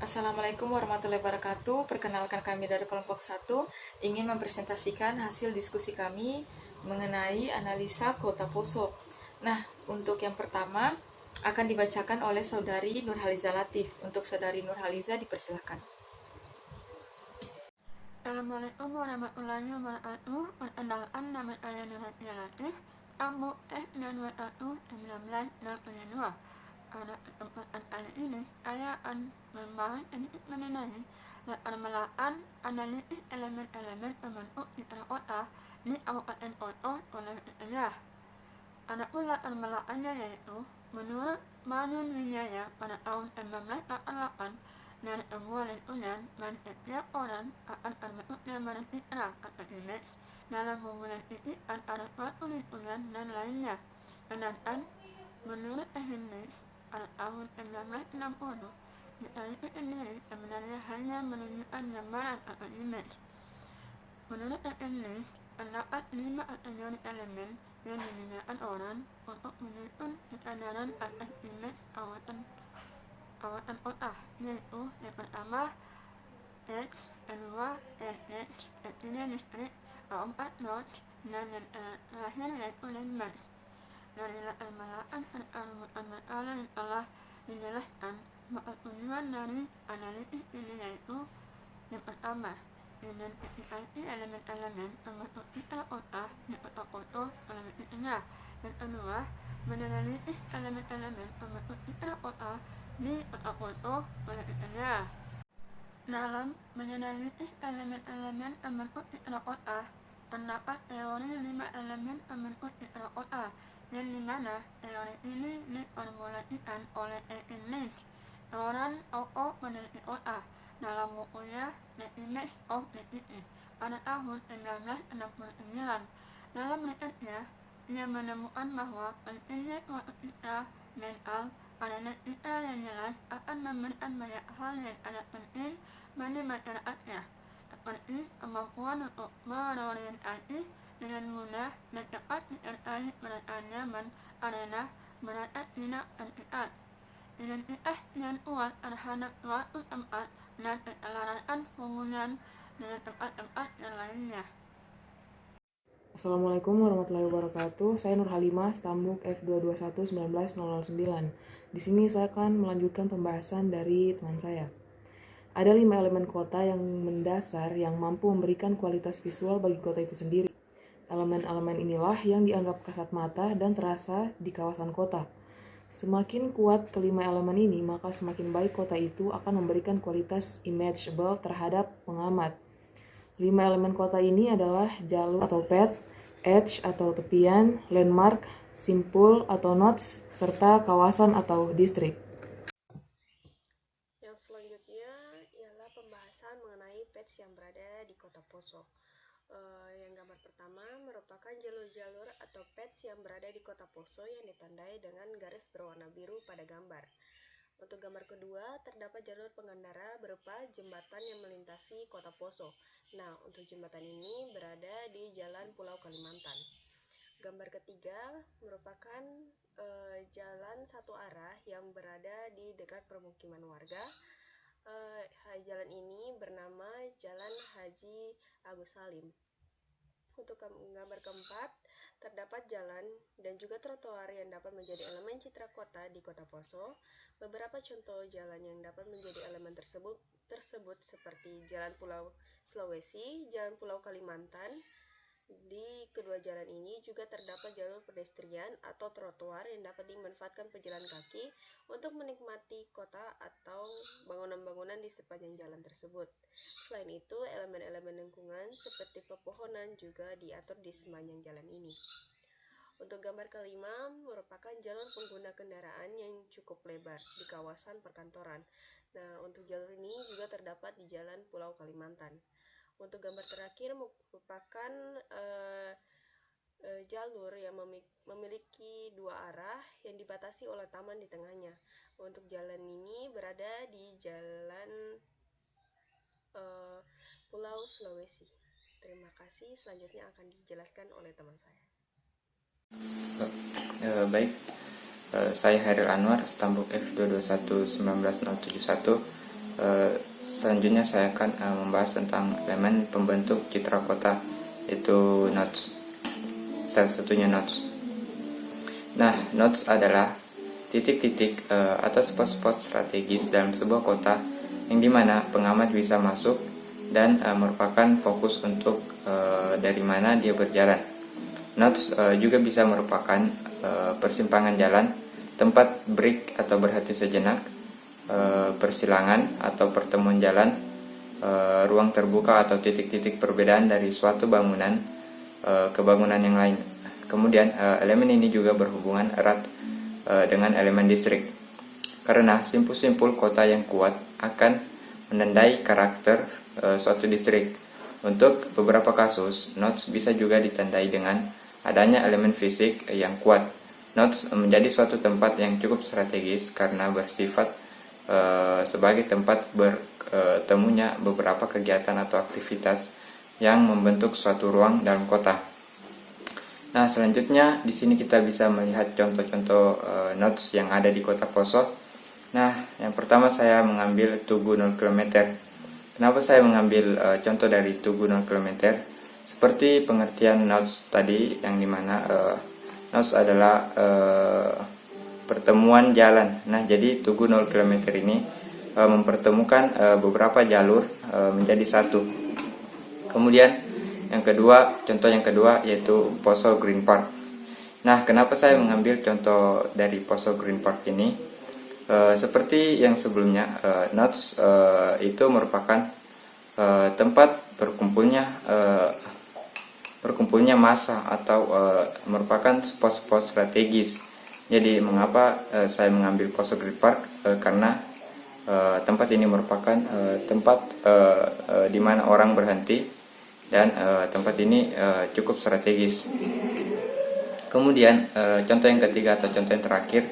Assalamualaikum warahmatullahi wabarakatuh. Perkenalkan kami dari kelompok 1 ingin mempresentasikan hasil diskusi kami mengenai analisa Kota Poso. Nah, untuk yang pertama akan dibacakan oleh Saudari Nurhaliza Latif. Untuk Saudari Nurhaliza dipersilakan. Assalamualaikum warahmatullahi wabarakatuh. Perkenalkan nama saya Nurhaliza Latif, kamu S911962. Pada kesempatan kali ini, saya akan membahas sedikit mengenai permulaan analisis elemen-elemen pembentuk citra kota di Kabupaten Poso, Sulawesi Tengah. Adapun latar belakangnya yaitu, menurut Madun Wijaya pada tahun 1988, dari sebuah lingkungan bagi setiap orang akan terbentuk gambaran citra atau image dalam hubungan fisik antara suatu lingkungan dan lainnya. Sedangkan menurut Ehrenreich pada tahun 1960, citra itu sendiri sebenarnya hanya menunjukkan gambaran atau image. Menurut Ehrenreich, terdapat 5 kategori elemen yang digunakan orang untuk menyusun kesadaran atas image kawasan kota, yaitu yang pertama text, kedua text, ketiga distrik, keempat notes, dan yang terakhir yaitu landmarks. Dari latar belakang serta rumusan masalah yang telah dijelaskan, maka tujuan dari analisis ini yaitu yang pertama, identifikasi elemen-elemen pembentuk citra kota di kota Poso, Sulawesi Tengah. Yang kedua, menganalisis elemen-elemen pembentuk citra kota di kota Poso, Sulawesi Tengah. Dalam menganalisis elemen-elemen pembentuk citra kota, terdapat teori 5 elemen pembentuk citra kota, yang dimana teori ini diformulasikan oleh Ehrenreich, seorang tokoh peneliti kota, dalam bukunya The Image of the City pada tahun 1969. Dalam risetnya, ia menemukan bahwa pentingnya suatu citra mental pada citra yang jelas akan memberikan banyak hal yang sangat penting bagi masyarakatnya, seperti kemampuan untuk berorientasi dengan mudah dan cepat disertai perasaan nyaman karena merasa tidak terikat, identitas yang kuat terhadap suatu tempat, dan keselarasan hubungan dengan tempat-tempat yang lainnya. Assalamualaikum warahmatullahi wabarakatuh. Saya Nur Halimah, Stambuk F221-19009. Di sini saya akan melanjutkan pembahasan dari teman saya. Ada 5 elemen kota yang mendasar yang mampu memberikan kualitas visual bagi kota itu sendiri. Elemen-elemen inilah yang dianggap kasat mata dan terasa di kawasan kota. Semakin kuat kelima elemen ini, maka semakin baik kota itu akan memberikan kualitas imageable terhadap pengamat. 5 elemen kota ini adalah jalur atau path, edge atau tepian, landmark, simpul atau nodes, serta kawasan atau distrik. Yang selanjutnya ialah pembahasan mengenai patch yang berada di Kota Poso. Yang gambar pertama merupakan jalur-jalur atau patch yang berada di Kota Poso yang ditandai dengan garis berwarna biru pada gambar. Untuk gambar kedua, terdapat jalur pengendara berupa jembatan yang melintasi Kota Poso. Nah, untuk jembatan ini berada di Jalan Pulau Kalimantan. Gambar ketiga merupakan jalan satu arah yang berada di dekat permukiman warga. Jalan ini bernama Jalan Haji Agus Salim. Untuk gambar keempat, terdapat jalan dan juga trotoar yang dapat menjadi elemen citra kota di Kota Poso. Beberapa contoh jalan yang dapat menjadi elemen tersebut seperti Jalan Pulau Sulawesi, Jalan Pulau Kalimantan. Di kedua jalan ini juga terdapat jalur pedestrian atau trotoar yang dapat dimanfaatkan pejalan kaki untuk menikmati kota atau bangunan-bangunan di sepanjang jalan tersebut. Selain itu, elemen-elemen lingkungan seperti pepohonan juga diatur di sepanjang jalan ini. Untuk gambar kelima merupakan jalur pengguna kendaraan yang cukup lebar di kawasan perkantoran. Nah, untuk jalur ini juga terdapat di Jalan Pulau Kalimantan. Untuk gambar terakhir merupakan jalur yang memiliki dua arah yang dibatasi oleh taman di tengahnya. Untuk jalan ini berada di Jalan Pulau Sulawesi. Terima kasih. Selanjutnya akan dijelaskan oleh teman saya. Baik, saya Hairil Anwar, Stambuk F221-19071. Selanjutnya saya akan membahas tentang elemen pembentuk citra kota, yaitu nodes. Salah satunya nodes. Nah, nodes adalah titik-titik atau spot-spot strategis dalam sebuah kota yang dimana pengamat bisa masuk dan merupakan fokus untuk dari mana dia berjalan. Nodes juga bisa merupakan persimpangan jalan, tempat break atau berhenti sejenak, persilangan atau pertemuan jalan, ruang terbuka atau titik-titik perbedaan dari suatu bangunan ke bangunan yang lain. Kemudian elemen ini juga berhubungan erat dengan elemen distrik, karena simpul-simpul kota yang kuat akan menandai karakter suatu distrik. Untuk beberapa kasus, nodes bisa juga ditandai dengan adanya elemen fisik yang kuat. Nodes menjadi suatu tempat yang cukup strategis karena bersifat sebagai tempat bertemunya beberapa kegiatan atau aktivitas yang membentuk suatu ruang dalam kota. Nah, selanjutnya di sini kita bisa melihat contoh-contoh nodes yang ada di Kota Poso. Nah, yang pertama saya mengambil Tugu 0 km. Kenapa saya mengambil contoh dari Tugu 0 km? Seperti pengertian nodes tadi, yang dimana nodes adalah pertemuan jalan. Nah, jadi Tugu 0 km ini mempertemukan beberapa jalur menjadi satu. Kemudian contoh yang kedua yaitu Poso Green Park. Nah, kenapa saya mengambil contoh dari Poso Green Park ini? Seperti yang sebelumnya, nodes itu merupakan tempat berkumpulnya massa atau merupakan spot-spot strategis. Jadi mengapa saya mengambil Poso Green Park? Karena tempat ini merupakan tempat di mana orang berhenti, dan tempat ini cukup strategis. Kemudian contoh yang ketiga atau contoh yang terakhir,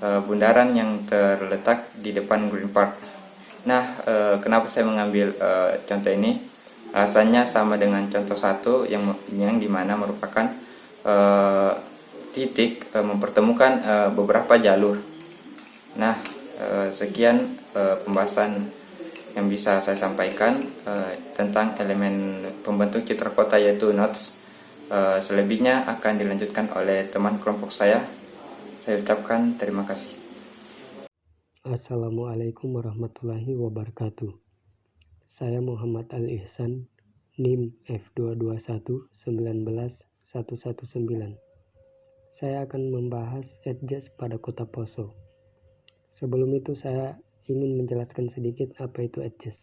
bundaran yang terletak di depan Green Park. Nah, kenapa saya mengambil contoh ini? Alasannya sama dengan contoh satu yang dimana merupakan titik mempertemukan beberapa jalur. Nah, sekian pembahasan yang bisa saya sampaikan tentang elemen pembentuk citra kota, yaitu nodes. Selebihnya akan dilanjutkan oleh teman kelompok saya. Saya ucapkan terima kasih. Assalamualaikum warahmatullahi wabarakatuh. Saya Muhammad Al-Ihsan, NIM F221-19119. Saya akan membahas edges pada Kota Poso. Sebelum itu saya ingin menjelaskan sedikit apa itu edges.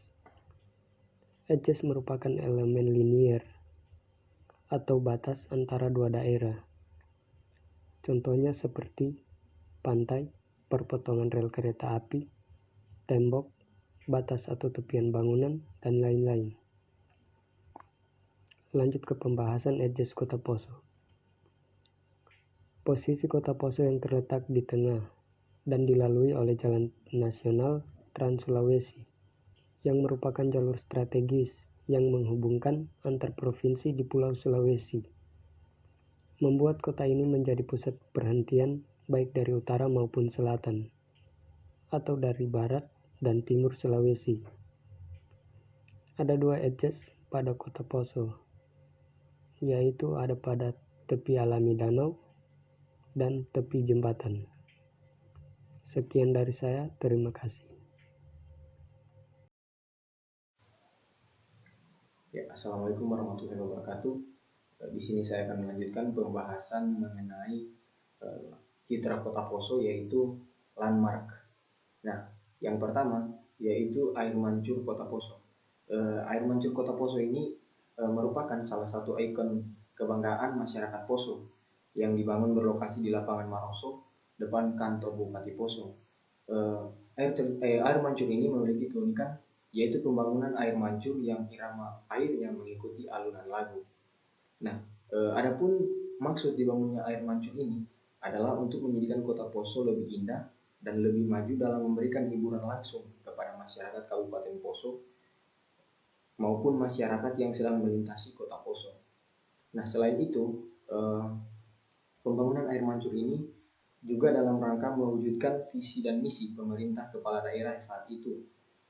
Edges merupakan elemen linier atau batas antara dua daerah. Contohnya seperti pantai, perpotongan rel kereta api, tembok, batas atau tepian bangunan, dan lain-lain. Lanjut ke pembahasan edges Kota Poso. Posisi Kota Poso yang terletak di tengah dan dilalui oleh Jalan Nasional Trans Sulawesi, yang merupakan jalur strategis yang menghubungkan antar provinsi di Pulau Sulawesi, membuat kota ini menjadi pusat perhentian baik dari utara maupun selatan, atau dari barat dan timur Sulawesi. Ada dua edges pada Kota Poso, yaitu ada pada tepi alami danau dan tepi jembatan. Sekian dari saya, terima kasih. Ya, Assalamualaikum warahmatullahi wabarakatuh. Di sini saya akan melanjutkan pembahasan mengenai citra Kota Poso, yaitu landmark. Nah, yang pertama yaitu air mancur Kota Poso. Air mancur Kota Poso ini merupakan salah satu ikon kebanggaan masyarakat Poso yang dibangun berlokasi di lapangan Maroso depan kantor Bupati Poso. Air mancur ini memiliki keunikan yaitu pembangunan air mancur yang irama airnya mengikuti alunan lagu. Nah, adapun maksud dibangunnya air mancur ini adalah untuk menjadikan Kota Poso lebih indah dan lebih maju dalam memberikan hiburan langsung kepada masyarakat Kabupaten Poso maupun masyarakat yang sedang melintasi Kota Poso. Nah, selain itu, pembangunan air mancur ini juga dalam rangka mewujudkan visi dan misi pemerintah kepala daerah saat itu,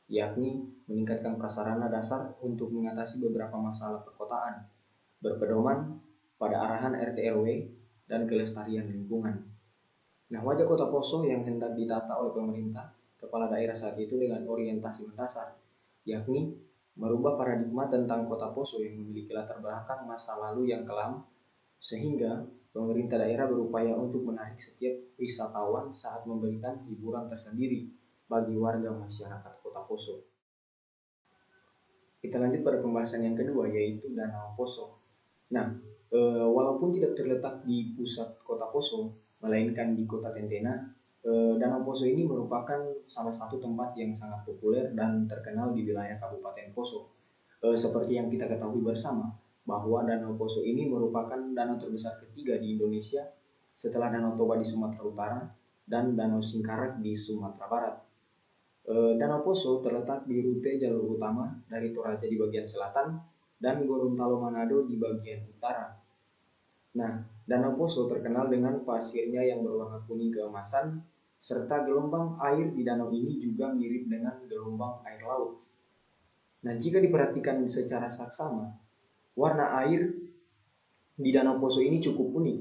yakni meningkatkan prasarana dasar untuk mengatasi beberapa masalah perkotaan, berpedoman pada arahan RT/RW dan kelestarian lingkungan. Nah, wajah Kota Poso yang hendak ditata oleh pemerintah kepala daerah saat itu dengan orientasi mendasar, yakni merubah paradigma tentang Kota Poso yang memiliki latar belakang masa lalu yang kelam, sehingga pemerintah daerah berupaya untuk menarik setiap wisatawan saat memberikan hiburan tersendiri bagi warga masyarakat Kota Poso. Kita lanjut pada pembahasan yang kedua, yaitu Danau Poso. Nah, walaupun tidak terletak di pusat Kota Poso, melainkan di Kota Tentena, Danau Poso ini merupakan salah satu tempat yang sangat populer dan terkenal di wilayah Kabupaten Poso. Seperti yang kita ketahui bersama, bahwa Danau Poso ini merupakan danau terbesar ketiga di Indonesia setelah Danau Toba di Sumatera Utara dan Danau Singkarak di Sumatera Barat. Danau Poso terletak di rute jalur utama dari Toraja di bagian selatan dan Gorontalo Manado di bagian utara. Nah, Danau Poso terkenal dengan pasirnya yang berwarna kuning keemasan, serta gelombang air di danau ini juga mirip dengan gelombang air laut. Nah, jika diperhatikan secara saksama, warna air di Danau Poso ini cukup unik.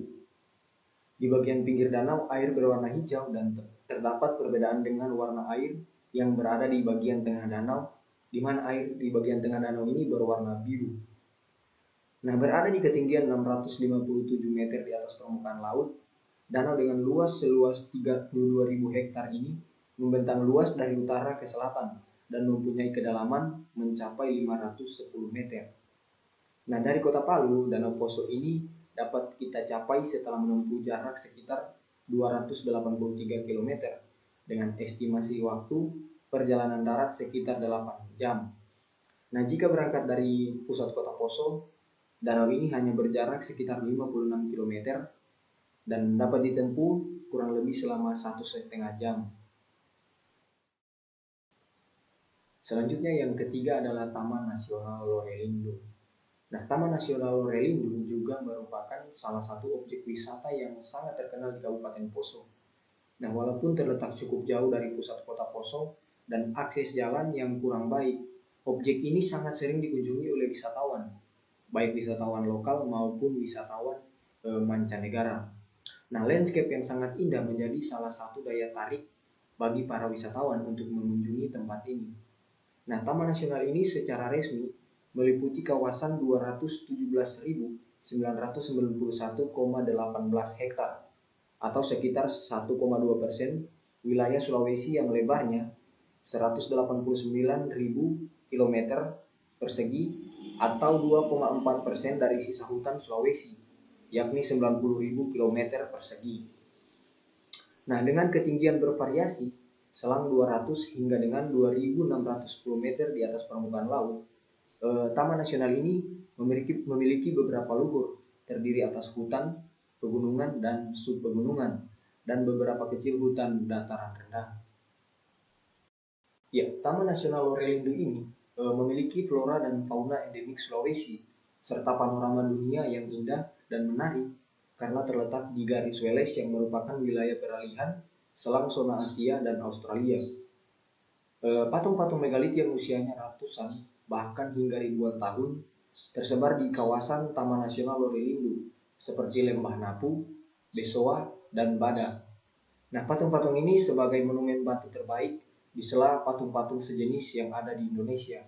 Di bagian pinggir danau, air berwarna hijau dan terdapat perbedaan dengan warna air yang berada di bagian tengah danau, di mana air di bagian tengah danau ini berwarna biru. Nah, berada di ketinggian 657 meter di atas permukaan laut, danau dengan seluas 32.000 hektar ini membentang luas dari utara ke selatan dan mempunyai kedalaman mencapai 510 meter. Nah, dari Kota Palu, Danau Poso ini dapat kita capai setelah menempuh jarak sekitar 283 km dengan estimasi waktu perjalanan darat sekitar 8 jam. Nah, jika berangkat dari pusat Kota Poso, danau ini hanya berjarak sekitar 56 km dan dapat ditempuh kurang lebih selama 1,5 jam. Selanjutnya yang ketiga adalah Taman Nasional Lorelindo. Nah, Taman Nasional Lorelindo juga merupakan salah satu objek wisata yang sangat terkenal di Kabupaten Poso. Nah, walaupun terletak cukup jauh dari pusat Kota Poso dan akses jalan yang kurang baik, objek ini sangat sering dikunjungi oleh wisatawan, baik wisatawan lokal maupun wisatawan mancanegara. Nah, landscape yang sangat indah menjadi salah satu daya tarik bagi para wisatawan untuk mengunjungi tempat ini. Nah, Taman Nasional ini secara resmi meliputi kawasan 217.991,18 hektar atau sekitar 1,2% wilayah Sulawesi yang lebarnya 189.000 km persegi atau 2,4% dari sisa hutan Sulawesi, yakni 90.000 km persegi. Nah, dengan ketinggian bervariasi selang 200 hingga dengan 2.610 meter di atas permukaan laut, Taman Nasional ini memiliki beberapa luhur, terdiri atas hutan, pegunungan, dan subpegunungan, dan beberapa kecil hutan dataran rendah. Ya, Taman Nasional Lorelindo ini memiliki flora dan fauna endemik Sulawesi, serta panorama dunia yang indah dan menarik karena terletak di garis Welles yang merupakan wilayah peralihan selang zona Asia dan Australia. Patung-patung megalit yang usianya ratusan bahkan hingga ribuan tahun tersebar di kawasan Taman Nasional Lorelindo seperti Lembah Napu, Besoa, dan Bada. Nah, patung-patung ini sebagai monumen batu terbaik di sela patung-patung sejenis yang ada di Indonesia.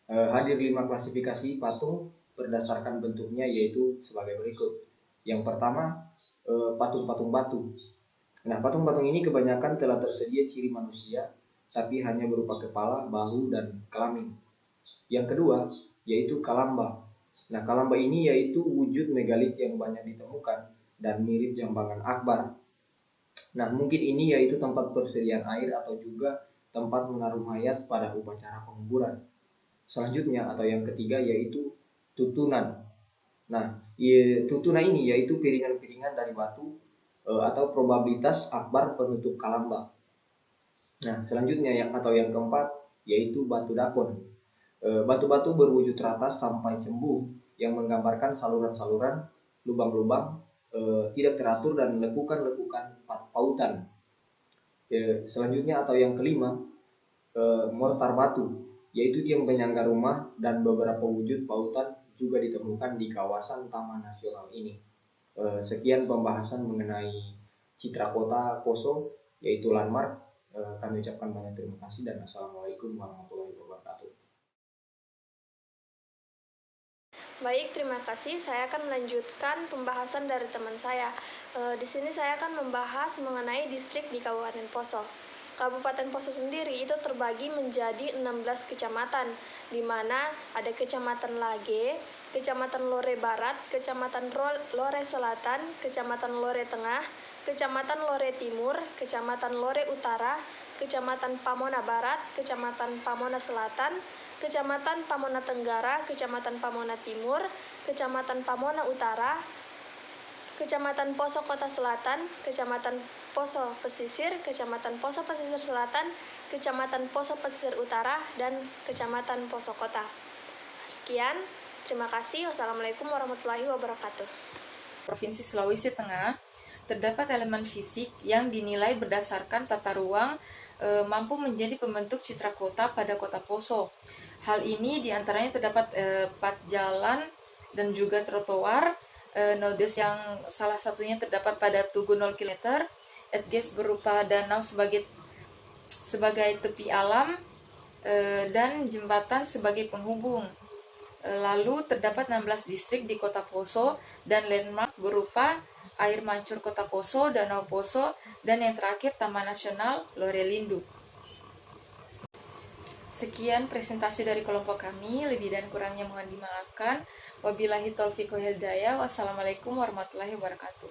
Hadir 5 klasifikasi patung berdasarkan bentuknya, yaitu sebagai berikut. Yang pertama, patung-patung batu. Nah, patung-patung ini kebanyakan telah tersedia ciri manusia, tapi hanya berupa kepala, bahu, dan kelamin. Yang kedua, yaitu kalamba. Nah, kalamba ini yaitu wujud megalit yang banyak ditemukan dan mirip jambangan akbar. Nah, mungkin ini yaitu tempat persediaan air atau juga tempat menaruh mayat pada upacara penguburan. Selanjutnya atau yang ketiga yaitu tutunan. Nah, tutunan ini yaitu piringan-piringan dari batu atau probabilitas akbar penutup kalamba. Nah, selanjutnya yang keempat yaitu batu dakon. Batu-batu berwujud rata sampai cembung yang menggambarkan saluran-saluran, lubang-lubang tidak teratur dan lekukan-lekukan pautan. Selanjutnya atau yang kelima mortar batu, yaitu tiang penyangga rumah, dan beberapa wujud pautan juga ditemukan di kawasan Taman Nasional ini. Sekian pembahasan mengenai Citra Kota Poso, yaitu landmark. Kami ucapkan banyak terima kasih dan Assalamualaikum warahmatullahi wabarakatuh. Baik, terima kasih. Saya akan melanjutkan pembahasan dari teman saya. Di sini saya akan membahas mengenai distrik di Kabupaten Poso. Kabupaten Poso sendiri itu terbagi menjadi 16 kecamatan, di mana ada Kecamatan Lage, Kecamatan Lore Barat, Kecamatan Lore Selatan, Kecamatan Lore Tengah, Kecamatan Lore Timur, Kecamatan Lore Utara, Kecamatan Pamona Barat, Kecamatan Pamona Selatan, Kecamatan Pamona Tenggara, Kecamatan Pamona Timur, Kecamatan Pamona Utara, Kecamatan Poso Kota Selatan, Kecamatan Poso Pesisir, Kecamatan Poso Pesisir Selatan, Kecamatan Poso Pesisir Utara, dan Kecamatan Poso Kota. Sekian, terima kasih. Wassalamualaikum warahmatullahi wabarakatuh. Provinsi Sulawesi Tengah terdapat elemen fisik yang dinilai berdasarkan tata ruang mampu menjadi pembentuk citra kota pada kota Poso. Hal ini diantaranya terdapat 4 jalan dan juga trotoar, nodes yang salah satunya terdapat pada Tugu 0 km, Edges berupa danau sebagai tepi alam, dan jembatan sebagai penghubung. Lalu terdapat 16 distrik di kota Poso dan landmark berupa air mancur kota Poso, Danau Poso, dan yang terakhir Taman Nasional Lore Lindu. Sekian presentasi dari kelompok kami, lebih dan kurangnya mohon dimaafkan. Wabillahi taufiq wal hidayah. Wassalamualaikum warahmatullahi wabarakatuh.